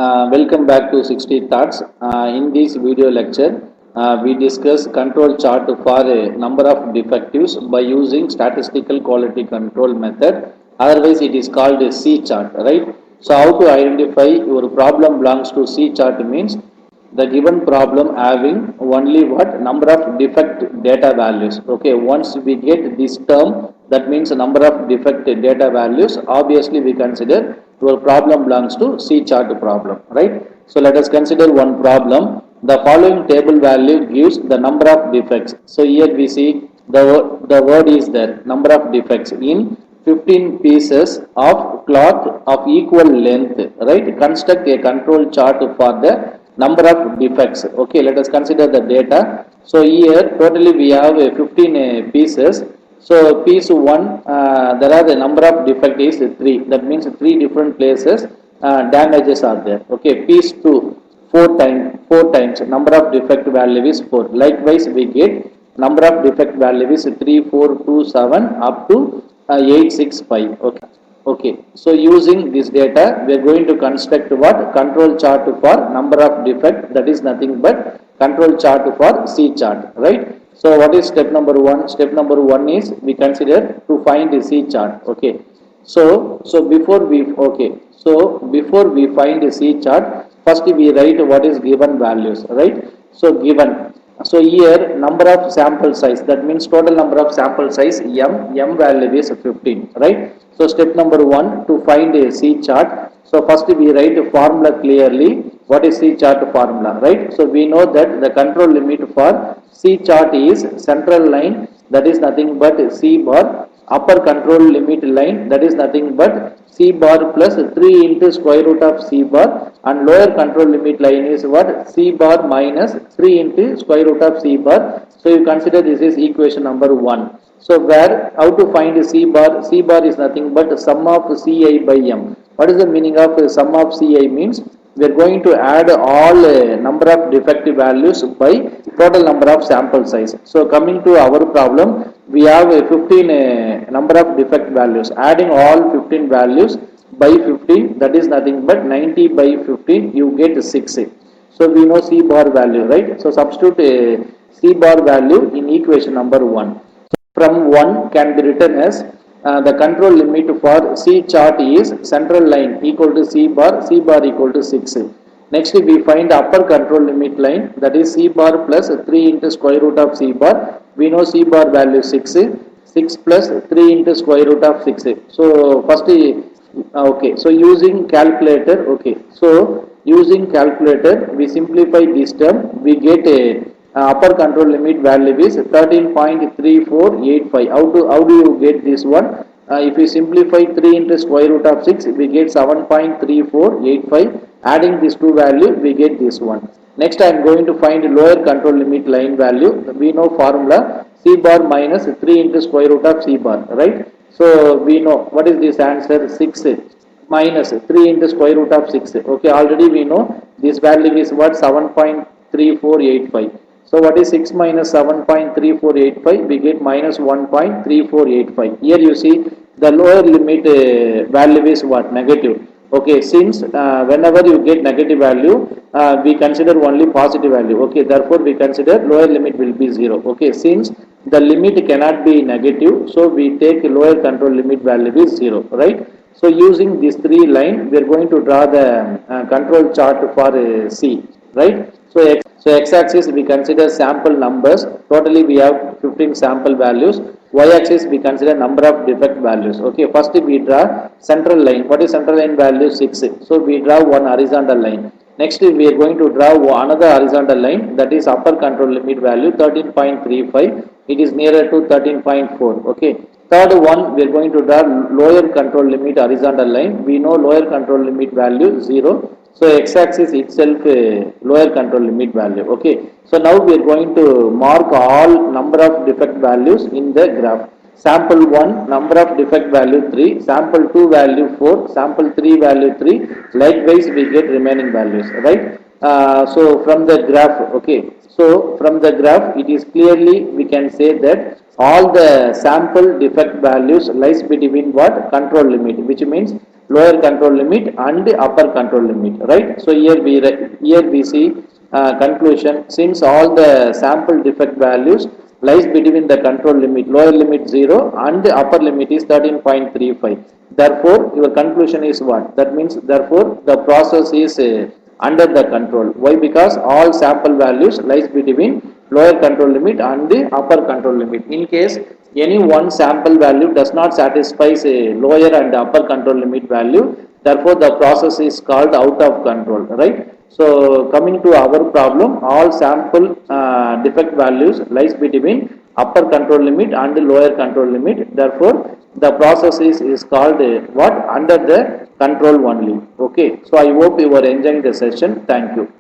Welcome back to 60 Thoughts. In this video lecture, we discuss control chart for a number of defectives by using statistical quality control method. Otherwise, it is called a C chart, right? So, how to identify your problem belongs to C chart means the given problem having only what number of defect data values. Okay, once we get this term, that means a number of defect data values, obviously we consider your problem belongs to C chart problem, right? So let us consider one problem. The following table value gives the number of defects. So here we see the word is there, number of defects in 15 pieces of cloth of equal length, right? Construct a control chart for the number of defects. Okay, let us consider the data. So here totally we have 15 pieces. So piece 1, there are the number of defect is 3. That means 3 different places damages are there. Okay, piece 2, 4 times number of defect value is 4. Likewise we get number of defect value is 3, 4, 2, 7 up to 8, 6, 5. Okay. Okay, so using this data, we are going to construct what? Control chart for number of defect, that is nothing but control chart for C chart, right? So what is step number 1? Step number 1 is we consider to find the C chart. Okay, so before we find the C chart, first we write what is given values, right? So given. So here number of sample size, that means total number of sample size m value is 15, right? So step number 1 to find a C chart. So first we write a formula clearly. What is C chart formula, right? So we know that the control limit for C chart is central line, that is nothing but C bar, upper control limit line, that is nothing but C bar plus 3 into square root of C bar, and lower control limit line is what? C bar minus 3 into square root of C bar. So you consider this is equation number 1. So where, how to find C bar? C bar is nothing but sum of Ci by m. What is the meaning of sum of Ci means? We are going to add all number of defective values by total number of sample size. So coming to our problem, we have 15 number of defect values. Adding all 15 values by 15, that is nothing but 90 by 15, you get 6. So we know C bar value, right? So substitute C bar value in equation number 1. From 1 can be written as the control limit for C chart is central line equal to C bar equal to 6. Next we find upper control limit line, that is C bar plus 3 into square root of C bar. We know C bar value 6 plus 3 into square root of 6. So first okay, so using calculator, okay, so using calculator we simplify this term, we get a upper control limit value is 13.3485. How do you get this one? If you simplify 3 into square root of 6, we get 7.3485. Adding these two value, we get this one. Next I am going to find lower control limit line value. We know formula C bar minus 3 into square root of C bar, right? So we know what is this answer? 6 minus 3 into square root of 6. Okay, already we know this value is what? 7.3485. So what is 6 minus 7.3485? We get minus 1.3485. Here you see the lower limit value is what? Negative. Okay, since whenever you get negative value, we consider only positive value. Okay, therefore we consider lower limit will be 0. Okay, since the limit cannot be negative, so we take lower control limit value is 0, right? So using these 3 lines, we are going to draw the control chart for C, right? So x-axis we consider sample numbers. Totally we have 15 sample values. Y-axis we consider number of defect values. Okay, first we draw central line. What is central line value? 6. So we draw one horizontal line. Next we are going to draw another horizontal line, that is upper control limit value 13.35. It is nearer to 13.4. Okay. Third one, we are going to draw lower control limit horizontal line. We know lower control limit value 0. So x-axis itself lower control limit value. Okay. So now we are going to mark all number of defect values in the graph. Sample 1 number of defect value 3, sample 2 value 4, sample 3 value 3. Likewise we get remaining values, right? So from the graph, okay. So from the graph, it is clearly we can say that all the sample defect values lies between what control limit, which means lower control limit and upper control limit, right? So here we see conclusion, since all the sample defect values lies between the control limit, lower limit 0 and the upper limit is 13.35. Therefore your conclusion is what? That means therefore the process is under the control. Why? Because all sample values lies between lower control limit and the upper control limit. In case any one sample value does not satisfy a lower and upper control limit value, therefore the process is called out of control, right? So coming to our problem, all sample defect values lies between upper control limit and lower control limit. Therefore the process is called what? Under the control only. Okay, so I hope you are enjoying the session. Thank you.